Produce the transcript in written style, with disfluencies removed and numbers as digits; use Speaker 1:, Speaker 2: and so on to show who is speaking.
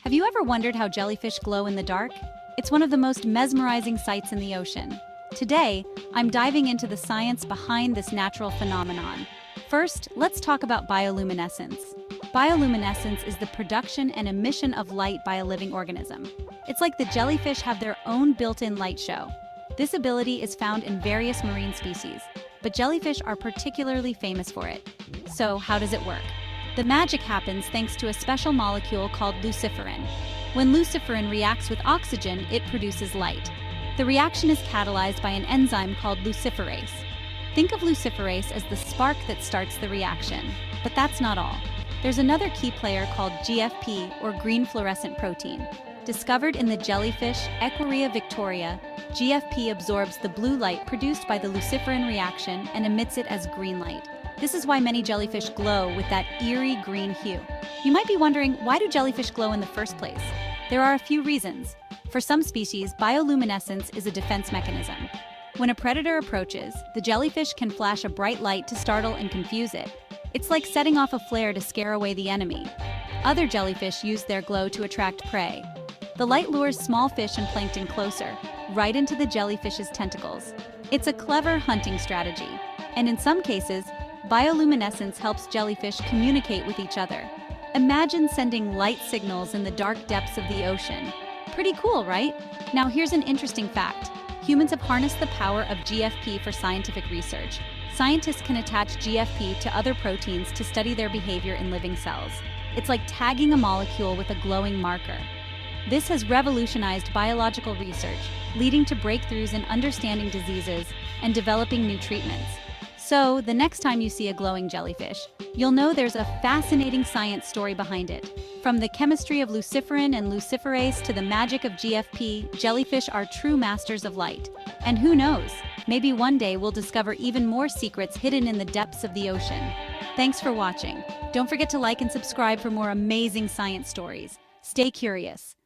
Speaker 1: Have you ever wondered how jellyfish glow in the dark? It's one of the most mesmerizing sights in the ocean. Today, I'm diving into the science behind this natural phenomenon. First, let's talk about bioluminescence. Bioluminescence is the production and emission of light by a living organism. It's like the jellyfish have their own built-in light show. This ability is found in various marine species, but jellyfish are particularly famous for it. So, how does it work? The magic happens thanks to a special molecule called luciferin. When luciferin reacts with oxygen, it produces light. The reaction is catalyzed by an enzyme called luciferase. Think of luciferase as the spark that starts the reaction. But that's not all. There's another key player called GFP, or green fluorescent protein. Discovered in the jellyfish Equirria victoria, GFP absorbs the blue light produced by the luciferin reaction and emits it as green light. This is why many jellyfish glow with that eerie green hue. You might be wondering, why do jellyfish glow in the first place? There are a few reasons. For some species, bioluminescence is a defense mechanism. When a predator approaches, the jellyfish can flash a bright light to startle and confuse it. It's like setting off a flare to scare away the enemy. Other jellyfish use their glow to attract prey. The light lures small fish and plankton closer, right into the jellyfish's tentacles. It's a clever hunting strategy. And in some cases, bioluminescence helps jellyfish communicate with each other. Imagine sending light signals in the dark depths of the ocean. Pretty cool, right? Now here's an interesting fact. Humans have harnessed the power of GFP for scientific research. Scientists can attach GFP to other proteins to study their behavior in living cells. It's like tagging a molecule with a glowing marker. This has revolutionized biological research, leading to breakthroughs in understanding diseases and developing new treatments. So, the next time you see a glowing jellyfish, you'll know there's a fascinating science story behind it. From the chemistry of luciferin and luciferase to the magic of GFP, jellyfish are true masters of light. And who knows, maybe one day we'll discover even more secrets hidden in the depths of the ocean. Thanks for watching. Don't forget to like and subscribe for more amazing science stories. Stay curious.